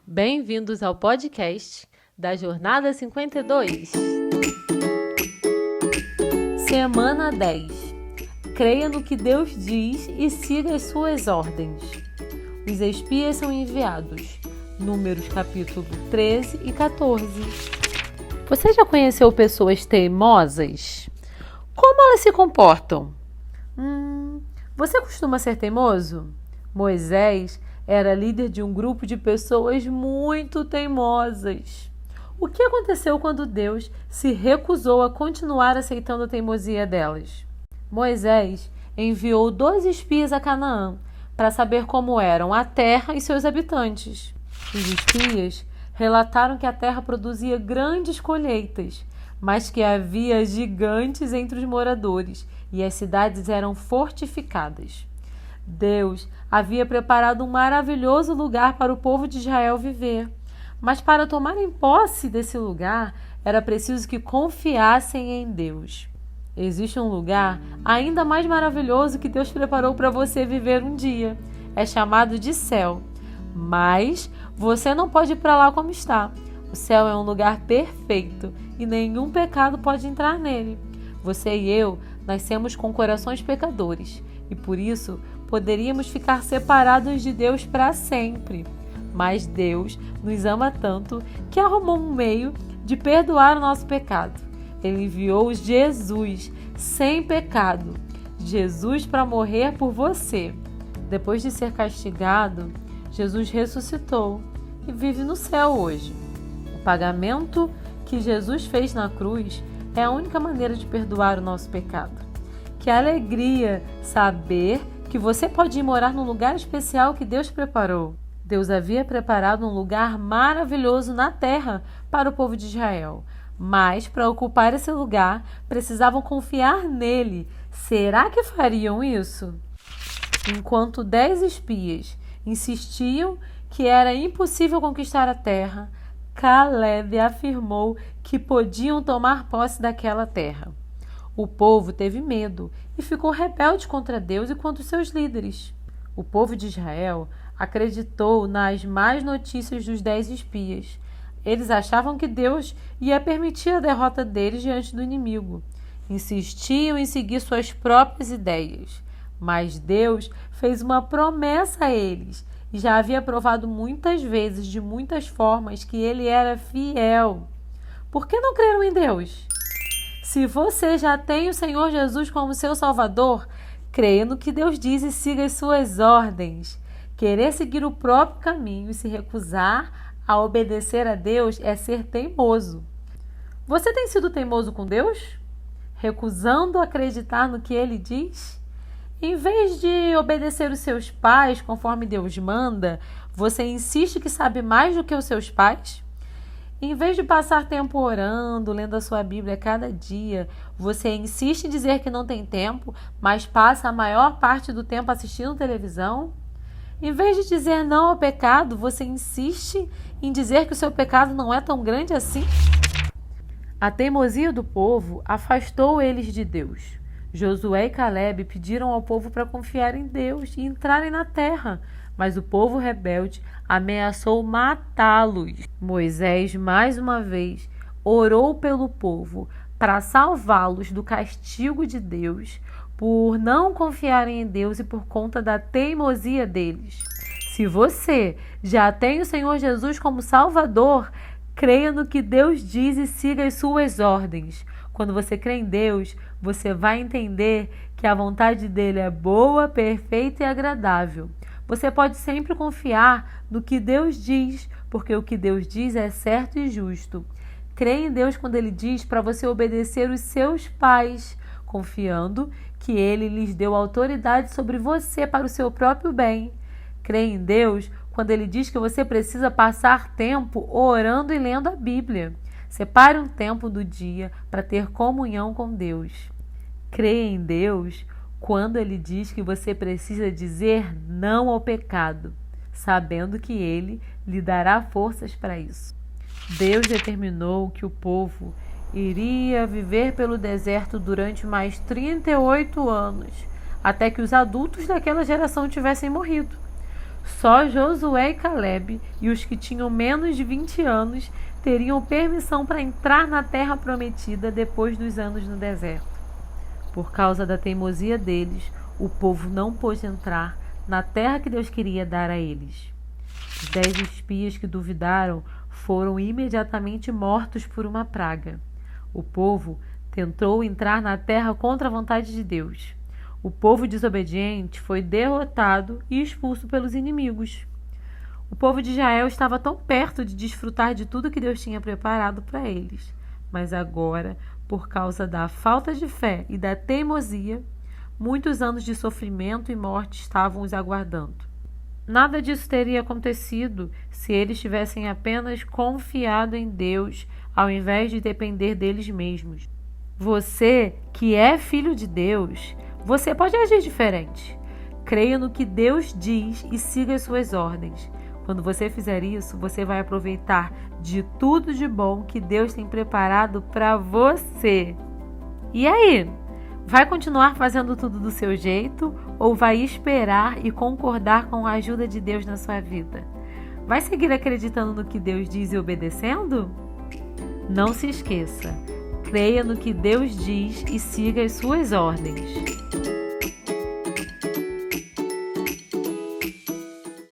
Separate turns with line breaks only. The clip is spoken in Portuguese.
Bem-vindos ao podcast da Jornada 52. Semana 10. Creia no que Deus diz e siga as suas ordens. Os espias são enviados. Números capítulo 13 e 14. Você já conheceu pessoas teimosas? Como elas se comportam? Você costuma ser teimoso? Moisés era líder de um grupo de pessoas muito teimosas. O que aconteceu quando Deus se recusou a continuar aceitando a teimosia delas? Moisés enviou 12 espias a Canaã para saber como eram a terra e seus habitantes. Os espias relataram que a terra produzia grandes colheitas, mas que havia gigantes entre os moradores e as cidades eram fortificadas. Deus havia preparado um maravilhoso lugar para o povo de Israel viver, mas para tomarem posse desse lugar era preciso que confiassem em Deus. Existe um lugar ainda mais maravilhoso que Deus preparou para você viver um dia. É chamado de céu. Mas você não pode ir para lá como está. O céu é um lugar perfeito e nenhum pecado pode entrar nele. Você e eu nascemos com corações pecadores e por isso poderíamos ficar separados de Deus para sempre. Mas Deus nos ama tanto que arrumou um meio de perdoar o nosso pecado. Ele enviou Jesus sem pecado, Jesus para morrer por você. Depois de ser castigado, Jesus ressuscitou e vive no céu hoje. O pagamento que Jesus fez na cruz é a única maneira de perdoar o nosso pecado. Que alegria saber que você pode ir morar num lugar especial que Deus preparou. Deus havia preparado um lugar maravilhoso na terra para o povo de Israel. Mas, para ocupar esse lugar, precisavam confiar nele. Será que fariam isso? Enquanto 10 espias insistiam que era impossível conquistar a terra, Caleb afirmou que podiam tomar posse daquela terra. O povo teve medo e ficou rebelde contra Deus e contra os seus líderes. O povo de Israel acreditou nas más notícias dos 10 espias. Eles achavam que Deus ia permitir a derrota deles diante do inimigo. Insistiam em seguir suas próprias ideias. Mas Deus fez uma promessa a eles e já havia provado muitas vezes, de muitas formas, que ele era fiel. Por que não creram em Deus? Se você já tem o Senhor Jesus como seu Salvador, creia no que Deus diz e siga as suas ordens. Querer seguir o próprio caminho e se recusar a obedecer a Deus é ser teimoso. Você tem sido teimoso com Deus? Recusando acreditar no que Ele diz? Em vez de obedecer os seus pais conforme Deus manda, você insiste que sabe mais do que os seus pais? Em vez de passar tempo orando, lendo a sua Bíblia cada dia, você insiste em dizer que não tem tempo, mas passa a maior parte do tempo assistindo televisão? Em vez de dizer não ao pecado, você insiste em dizer que o seu pecado não é tão grande assim? A teimosia do povo afastou eles de Deus. Josué e Caleb pediram ao povo para confiar em Deus e entrarem na terra, mas o povo rebelde ameaçou matá-los. Moisés, mais uma vez, orou pelo povo para salvá-los do castigo de Deus por não confiarem em Deus e por conta da teimosia deles. Se você já tem o Senhor Jesus como Salvador, creia no que Deus diz e siga as suas ordens. Quando você crê em Deus, você vai entender que a vontade dele é boa, perfeita e agradável. Você pode sempre confiar no que Deus diz, porque o que Deus diz é certo e justo. Creia em Deus quando ele diz para você obedecer os seus pais, confiando que ele lhes deu autoridade sobre você para o seu próprio bem. Creia em Deus quando ele diz que você precisa passar tempo orando e lendo a Bíblia. Separe um tempo do dia para ter comunhão com Deus. Creia em Deus quando ele diz que você precisa dizer não ao pecado, sabendo que ele lhe dará forças para isso. Deus determinou que o povo iria viver pelo deserto durante mais 38 anos, até que os adultos daquela geração tivessem morrido. Só Josué e Calebe e os que tinham menos de 20 anos teriam permissão para entrar na terra prometida depois dos anos no deserto. Por causa da teimosia deles, o povo não pôde entrar na terra que Deus queria dar a eles. Os 10 espias que duvidaram foram imediatamente mortos por uma praga. O povo tentou entrar na terra contra a vontade de Deus. O povo desobediente foi derrotado e expulso pelos inimigos. O povo de Israel estava tão perto de desfrutar de tudo que Deus tinha preparado para eles. Mas agora, por causa da falta de fé e da teimosia, muitos anos de sofrimento e morte estavam os aguardando. Nada disso teria acontecido se eles tivessem apenas confiado em Deus, ao invés de depender deles mesmos. Você, que é filho de Deus, você pode agir diferente. Creia no que Deus diz e siga as suas ordens. Quando você fizer isso, você vai aproveitar de tudo de bom que Deus tem preparado para você. E aí? Vai continuar fazendo tudo do seu jeito ou vai esperar e concordar com a ajuda de Deus na sua vida? Vai seguir acreditando no que Deus diz e obedecendo? Não se esqueça, creia no que Deus diz e siga as suas ordens.